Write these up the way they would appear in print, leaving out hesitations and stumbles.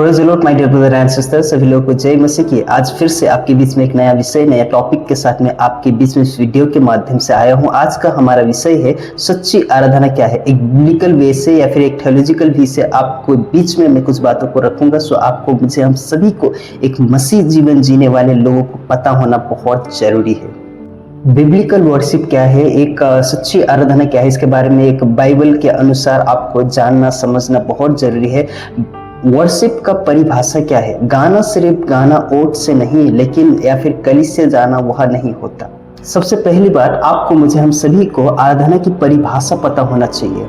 Praise the Lord my dear brother and sister, सभी लोगों को जय मसीह की। आज फिर से आपके बीच में एक नया विषय, नया टॉपिक के साथ में आपके बीच में इस वीडियो के माध्यम से आया हूं। आज का हमारा विषय है सच्ची आराधना क्या है। एक बिब्लिकल वे से या फिर एक थियोलॉजिकल वे से आपको बीच में मैं कुछ बातों को रखूंगा। सो आपको, मुझे, हम सभी को एक मसीह जीवन जीने वाले लोगों को पता होना बहुत जरूरी है। बिब्लिकल वर्शिप क्या है, एक सच्ची आराधना क्या है, इसके बारे में एक बाइबल के अनुसार आपको जानना समझना बहुत जरूरी है। वर्शिप का परिभाषा क्या है? गाना सिर्फ गाना ओट से नहीं, लेकिन या फिर कली से जाना वह नहीं होता। सबसे पहली बात, आपको, मुझे, हम सभी को आराधना की परिभाषा पता होना चाहिए।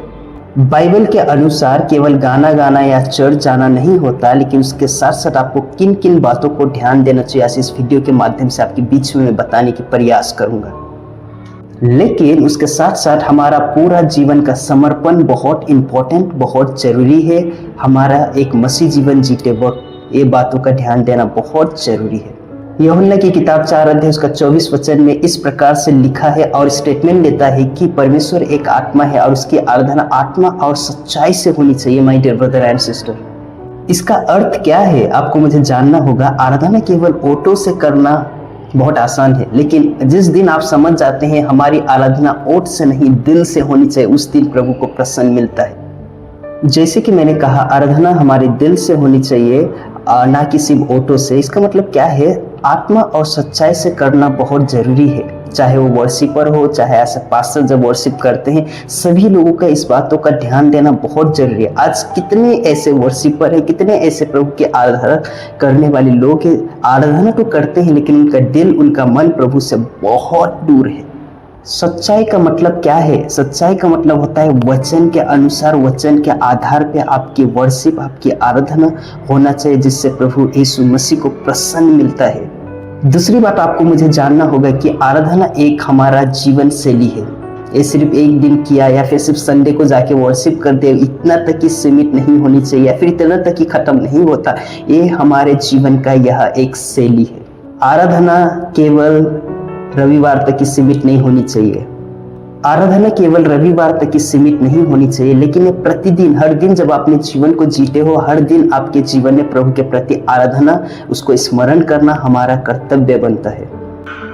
बाइबल के अनुसार केवल गाना गाना या चर्च जाना नहीं होता, लेकिन उसके साथ साथ आपको किन किन बातों को ध्यान देना चाहिए, आज इस वीडियो के माध्यम से आपके बीच में मैं बताने की प्रयास करूंगा। लेकिन उसके साथ साथ हमारा पूरा जीवन का समर्पण बहुत इम्पोर्टेंट, बहुत जरूरी है। हमारा एक मसीह जीवन जीते वक्त ये बातों का ध्यान देना बहुत जरूरी है। यूहन्ना की किताब 4 अध्याय उसका 24 वचन में इस प्रकार से लिखा है और स्टेटमेंट देता है कि परमेश्वर एक आत्मा है और उसकी आराधना आत्मा और सच्चाई से होनी चाहिए। My dear brother and sister, इसका अर्थ क्या है आपको, मुझे जानना होगा। आराधना केवल ओटों से करना बहुत आसान है, लेकिन जिस दिन आप समझ जाते हैं हमारी आराधना ओट से नहीं दिल से होनी चाहिए, उस दिन प्रभु को प्रसन्न मिलता है। जैसे कि मैंने कहा, आराधना हमारे दिल से होनी चाहिए, ना कि सिर्फ ओटों से। इसका मतलब क्या है? आत्मा और सच्चाई से करना बहुत जरूरी है। चाहे वो वर्शिपर हो, चाहे ऐसे पास्टर जब वर्शिप करते हैं, सभी लोगों का इस बातों का ध्यान देना बहुत जरूरी है। आज कितने ऐसे वर्शिपर हैं, कितने ऐसे प्रभु की आराधना करने वाले लोग हैं, आराधना तो करते हैं लेकिन उनका दिल, उनका मन प्रभु से बहुत दूर है। सच्चाई का मतलब क्या है? सच्चाई का मतलब होता है वचन के अनुसार, वचन के आधार पे आपकी वर्शिप, आपकी आराधना होना चाहिए, जिससे प्रभु यीशु मसीह को प्रसन्न मिलता है। दूसरी बात, आपको, मुझे जानना होगा कि आराधना एक हमारा जीवन शैली है। ये सिर्फ एक दिन किया या फिर सिर्फ संडे को जाके वर्शिप करते इतना तक ही सीमित नहीं होनी चाहिए, या फिर इतना तक ही खत्म नहीं होता। ये हमारे जीवन का यह एक शैली है। आराधना केवल रविवार तक ही सीमित नहीं होनी चाहिए। आराधना केवल रविवार तक ही सीमित नहीं होनी चाहिए, लेकिन ये प्रतिदिन, हर दिन जब अपने जीवन को जीते हो, हर दिन आपके जीवन में प्रभु के प्रति आराधना, उसको स्मरण करना हमारा कर्तव्य बनता है।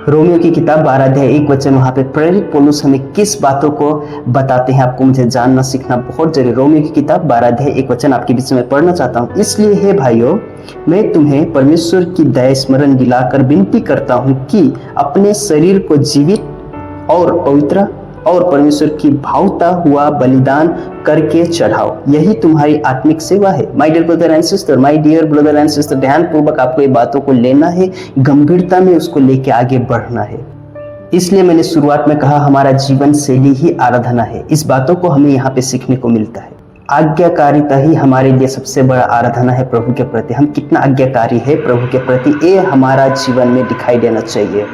रोमियो की किताब 12 अध्याय 1 वचन, वहाँ पे प्रेरित पौलुस हमें किस बातों को बताते हैं, आपको, मुझे जानना सीखना बहुत जरूरी। रोमियो की किताब 12 अध्याय 1 वचन आपके बीच में पढ़ना चाहता हूँ। इसलिए हे भाइयों, मैं तुम्हें परमेश्वर की दया स्मरण दिलाकर विनती करता हूँ कि अपने शरीर को जीवित और पवित्र और परमेश्वर की भावता हुआ बलिदान करके चढ़ाओ, यही तुम्हारी आत्मिक सेवा है। My dear brother and sister, my dear brother and sister, ध्यान पूर्वक आपको ये बातों को लेना है, गंभीरता में उसको लेके आगे बढ़ना है। इसलिए मैंने शुरुआत में कहा हमारा जीवन शैली ही आराधना है। इस बातों को हमें यहाँ पे सीखने को मिलता है। आज्ञाकारिता ही हमारे लिए सबसे बड़ा आराधना है प्रभु के प्रति। हम कितना आज्ञाकारी है प्रभु के प्रति, ये हमारा जीवन में दिखाई देना चाहिए।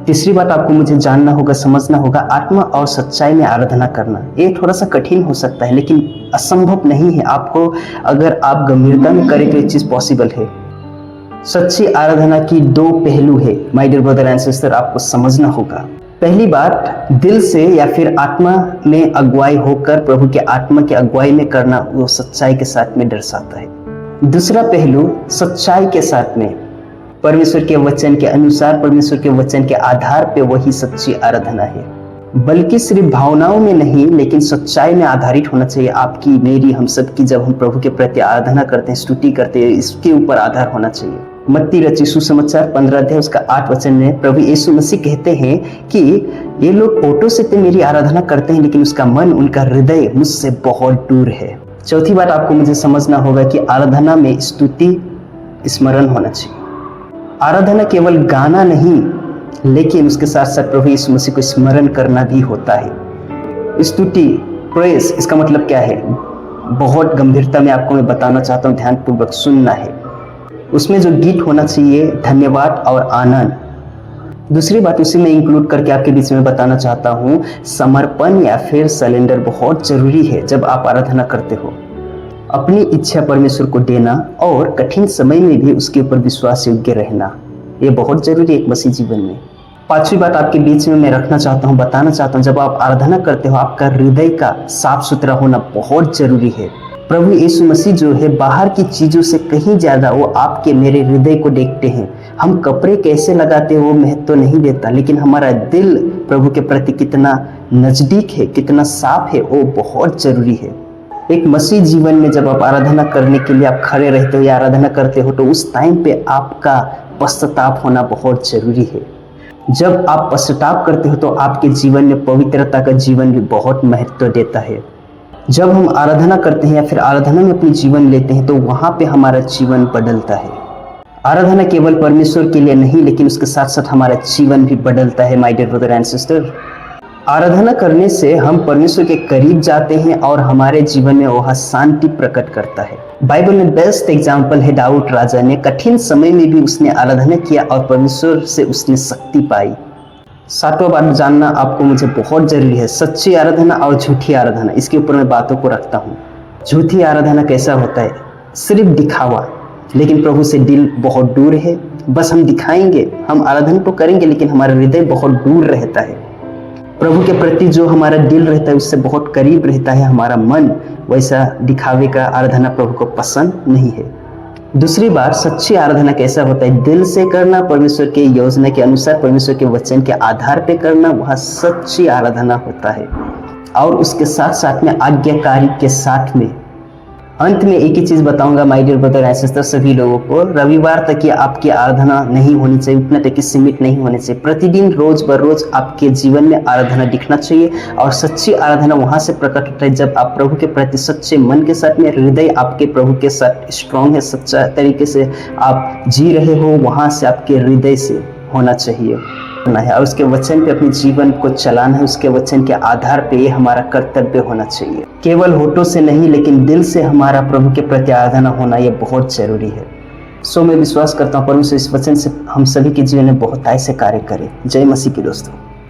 तीसरी बात, आपको, मुझे जानना होगा, समझना होगा, आत्मा और सच्चाई में आराधना करना। ये थोड़ा सा कठिन हो सकता है, लेकिन असंभव नहीं है। आपको, अगर आप गंभीरता में करें तो ये चीज पॉसिबल है। सच्ची आराधना की 2 पहलू है my dear brother and sister, आपको समझना होगा। पहली बात, दिल से या फिर आत्मा में अगुवाई होकर प्रभु के आत्मा की अगुवाई में करना, वो सच्चाई के साथ में दर्शाता है। दूसरा पहलू, सच्चाई के साथ में, परमेश्वर के वचन के अनुसार, परमेश्वर के वचन के आधार पे, वही सच्ची आराधना है। बल्कि सिर्फ भावनाओं में नहीं, लेकिन सच्चाई में आधारित होना चाहिए। आपकी, मेरी, हम सब की, जब हम प्रभु के प्रति आराधना करते हैं, स्तुति करते हैं, इसके ऊपर आधार होना चाहिए। मत्ती रचित सुसमाचार 15 अध्याय उसका 8 वचन में प्रभु यीशु मसीह कहते हैं कि ये लोग ओटों से तो मेरी आराधना करते हैं, लेकिन उसका मन, उनका हृदय मुझसे बहुत दूर है। चौथी बात, आपको, मुझे समझना होगा कि आराधना में स्तुति स्मरण होना चाहिए। आराधना केवल गाना नहीं, लेकिन उसके साथ साथ प्रभु यीशु मसीह को स्मरण करना भी होता है। स्तुति, प्रेज, इसका मतलब क्या है? बहुत गंभीरता में आपको मैं बताना चाहता हूँ, ध्यानपूर्वक सुनना है। उसमें जो गीत होना चाहिए, धन्यवाद और आनंद। दूसरी बात उसी में इंक्लूड करके आपके बीच में बताना चाहता हूँ, समर्पण या फिर सरेंडर बहुत जरूरी है। जब आप आराधना करते हो, अपनी इच्छा परमेश्वर को देना और कठिन समय में भी उसके ऊपर विश्वास योग्य रहना, ये बहुत जरूरी है एक मसीह जीवन में। पांचवी बात आपके बीच में मैं रखना चाहता हूँ, बताना चाहता हूँ, जब आप आराधना करते हो, आपका हृदय का साफ सुथरा होना बहुत जरूरी है। प्रभु यीशु मसीह जो है बाहर की चीज़ों से कहीं ज़्यादा वो आपके मेरे हृदय को देखते हैं। हम कपड़े कैसे लगाते हैं वो महत्व तो नहीं देता, लेकिन हमारा दिल प्रभु के प्रति कितना नज़दीक है, कितना साफ है, वो बहुत ज़रूरी है। एक मसीह जीवन में जब आप आराधना करने के लिए आप खड़े रहते हो या आराधना करते हो तो उस टाइम पे आपका पश्चाताप होना बहुत ज़रूरी है। जब आप पश्चाताप करते हो तो आपके जीवन में पवित्रता का जीवन भी बहुत महत्व देता है। जब हम आराधना करते हैं या फिर आराधना में अपनी जीवन लेते हैं तो वहाँ पे हमारा जीवन बदलता है। आराधना केवल परमेश्वर के लिए नहीं, लेकिन उसके साथ साथ हमारा जीवन भी बदलता है my dear brother and sister. आराधना करने से हम परमेश्वर के करीब जाते हैं और हमारे जीवन में वह शांति प्रकट करता है। बाइबल में बेस्ट एग्जाम्पल है दाऊद राजा ने। कठिन समय में भी उसने आराधना किया और परमेश्वर से उसने शक्ति पाई। सातवां बात जानना आपको मुझे बहुत जरूरी है, सच्ची आराधना और झूठी आराधना। इसके ऊपर मैं बातों को रखता हूँ। झूठी आराधना कैसा होता है? सिर्फ दिखावा, लेकिन प्रभु से दिल बहुत दूर है। बस हम दिखाएंगे, हम आराधना तो करेंगे, लेकिन हमारा हृदय बहुत दूर रहता है। प्रभु के प्रति जो हमारा दिल रहता है उससे बहुत करीब रहता है हमारा मन, वैसा दिखावे का आराधना प्रभु को पसंद नहीं है। दूसरी बात, सच्ची आराधना कैसा होता है? दिल से करना, परमेश्वर के योजना के अनुसार, परमेश्वर के वचन के आधार पे करना, वह सच्ची आराधना होता है। और उसके साथ साथ में आज्ञाकारी के साथ में। अंत में एक ही चीज बताऊंगा my dear brother and sister सभी लोगों को, रविवार तक की आपकी आराधना नहीं होनी चाहिए, उतना तक की सीमित नहीं होनी चाहिए। प्रतिदिन रोज बरोज आपके जीवन में आराधना दिखना चाहिए। और सच्ची आराधना वहां से प्रकट होता है जब आप प्रभु के प्रति सच्चे मन के साथ में, हृदय आपके प्रभु के साथ स्ट्रांग है, सच्चा तरीके से आप जी रहे हो, वहां से आपके हृदय से होना चाहिए है। और उसके वचन पे अपने जीवन को चलाना है, उसके वचन के आधार पे ये हमारा कर्तव्य होना चाहिए। केवल होठों से नहीं, लेकिन दिल से हमारा प्रभु के प्रति आराधना होना ये बहुत जरूरी है। सो मैं विश्वास करता हूँ परमेश्वर इस वचन से हम सभी के जीवन में बहुत ऐसे कार्य करे। जय मसीह की दोस्तों।